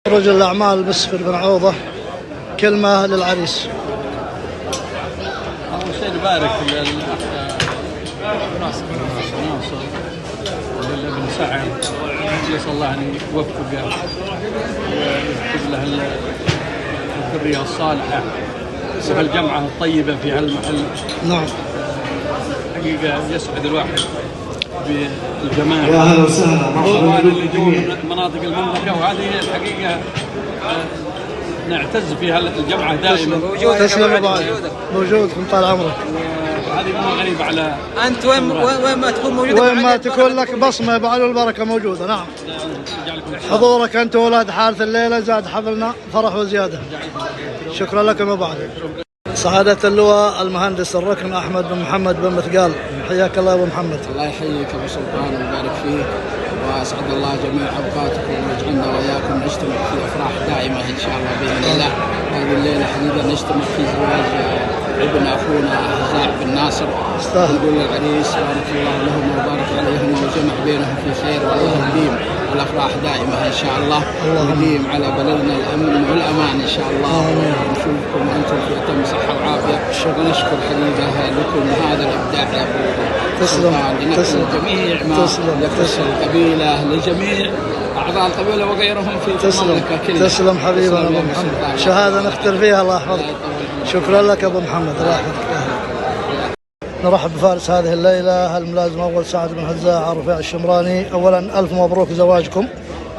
رجل الأعمال مسفر بن عوضة، كلمة للعريس. أول شيء نبارك للأخ ناصر وللابن سعد، نسأل الله أن يوفقه ويكتب له الذرية الصالحة وهالجمعة الطيبة في هالمحل. نعم. حقيقة يسعد الواحد بالجماعة. يا أهلا وسهلا، مرحبا اللي جو مناطق المملكة، وهذه الحقيقة نعتز في هالجمعة دائما. تسلم موجود من طال عمرك. هذه مو غريبة على انت وين ما تكون موجود، وين ما تكون لك بصمة بعد البركة موجودة. نعم. حضورك أنت وولاد حارث الليلة زاد حفلنا فرح وزيادة. شكرا لكم وبعد. سعادة اللواء المهندس الركن أحمد بن محمد بن مثقال، حياك الله يا أبو محمد. الله يحييك أبو سلطان ويبارك فيك، وأسعد الله جميع أوقاتكم ويجعلنا وإياكم نجتمع في أفراح دائمة إن شاء الله بإذن الله. هذه الليلة حقيقة نجتمع في زواج ابن أخونا هزاع بن ناصر. نقول للعريس بارك الله لهم وبارك عليهم وجمع بينهم في خير، والله يديم الأفراح دائمة إن شاء الله، ويديم على بلدنا الأمن والأمان إن شاء الله. ونشوفكم وأنتم في أتم صحة وعافية، ونشكر حقيقة لكم هذا الإبداع يا أبو سلطان، لنقل جميع ما يخص القبيلة، لجميع أعضاء القبيلة وغيرهم في المملكة كلها. تسلم حبيبنا أبو محمد، شهادة نختر فيها الله يحفظك. شكرا لك أبو محمد، الله يحفظك. نرحب بفارس هذه الليلة الملازم أول سعد بن هزاع رفيع الشمراني. أولا ألف مبروك زواجكم.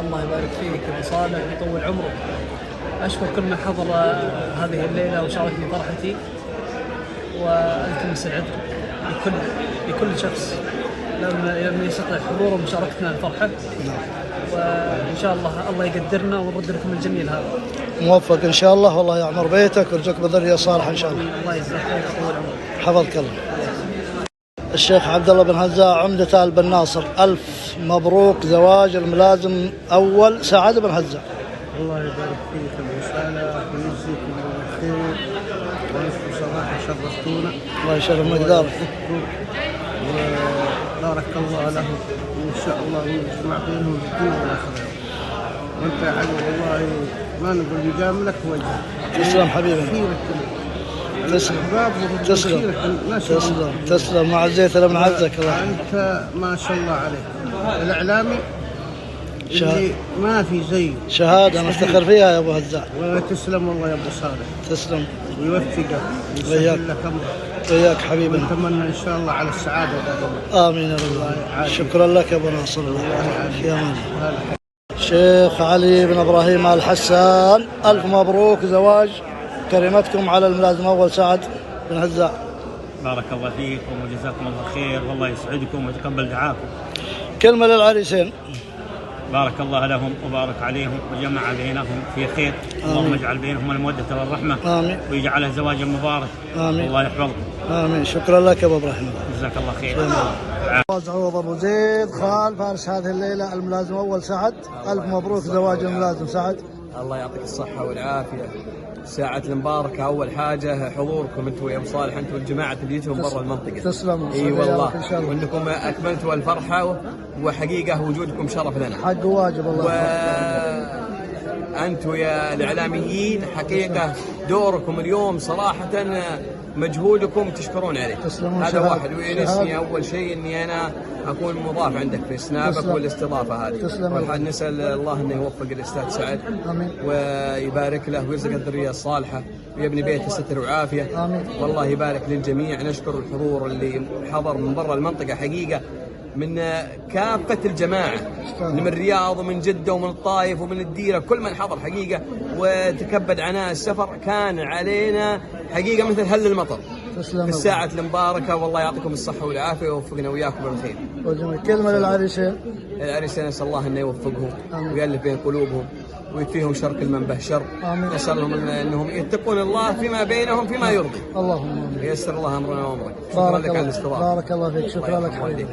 الله يبارك فيك أبو صالح ويطول عمرك. أشكر كل من حضر هذه الليلة وشاركني فرحتي، وألتمس العذر لكل شخص لم يستطع حضوره ومشاركتنا الفرحة. وإن شاء الله يقدرنا ونرد لكم الجميل هذا. موفق إن شاء الله، والله يعمر بيتك ويرزقك بذرية صالحة إن شاء الله. الله يجزاك خير ويطول عمرك. حفظك الله. الشيخ عبد الله بن هزاع عمدة آل بن ناصر، ألف مبروك زواج الملازم أول سعد بن هزاع. الله يبارك فيك أبو صالح ويجزيكم بالخير، وأنتم صراحة شرفتونا. الله يشرف مقدارك. وبارك الله لهم وإن شاء الله يجمع بينهم في الدنيا والآخرة. وأنت يا علي والله ما نقول يجاملك وجهك. تسلم حبيبي. تسلم تسلم مع الزيت لمن عزك الله. أنت ما شاء الله عليك الإعلامي اللي ما في زيه. شهادة نفتخر فيها يا أبو هزاع. وتسلم والله يا أبو صالح. تسلم ويوفقك ويسهل لك أمرك. وياك حبيبنا. ونتمنى إن شاء الله على السعادة دائما. آمين يا رب. شكرا لك يا أبو ناصر، الله يا مان. شيخ علي بن إبراهيم الحسان، ألف مبروك زواج كريمتكم على الملازم أول سعد بن هزاع. بارك الله فيكم وجزاكم الله خير، والله يسعدكم ويتقبل دعاكم. كلمة للعريسين. بارك الله لهم وبارك عليهم وجمع بينهم في خير. اللهم اجعل بينهم المودة والرحمة. آمين. ويجعلها زواجا مبارك. آمين. الله يحفظكم. آمين. شكرا لك يا أبو إبراهيم. جزاك الله خير. عوض أبو زيد خال فارس هذه الليلة الملازم أول سعد، ألف مبروك زواج الملازم سعد. الله يعطيك الصحة والعافية. ساعة المباركة أول حاجة حضوركم أنتم يا أبو صالح، أنتم الجماعة اللي جيتوا من برا المنطقة. تسلم. اي والله، وانكم اكملتوا الفرحة، وحقيقة وجودكم شرف لنا. حق واجب الله. أنتم يا الإعلاميين حقيقة دوركم اليوم صراحة مجهودكم تشكرون عليه. هذا واحد. وينسني أول شيء إني أنا أكون مضاف عندك في سنابك والاستضافة هذه. والحال نسأل الله أنه يوفق الأستاذ سعد. آمين. ويبارك له ويرزق الذرية الصالحة ويبني بيته ستر وعافية. آمين. والله يبارك للجميع. نشكر الحضور اللي حضر من برا المنطقة حقيقة، من كافة الجماعة، من الرياض ومن جدة ومن الطائف ومن الديرة، كل من حضر حقيقة وتكبد عناء السفر. كان علينا حقيقة مثل هل المطر في الساعة المباركة. والله يعطيكم الصحة والعافية ويوفقنا وياكم بالخير. كلمة للعريسين. العريسين نسأل الله أنه يوفقهم ويألف بين قلوبهم ويكفيهم شر كل من به شر. نسألهم أنهم يتقون الله فيما بينهم فيما يرضي. اللهم ييسر الله أمرنا وأمرك. بارك الله فيك. شكرا لك حبيبي.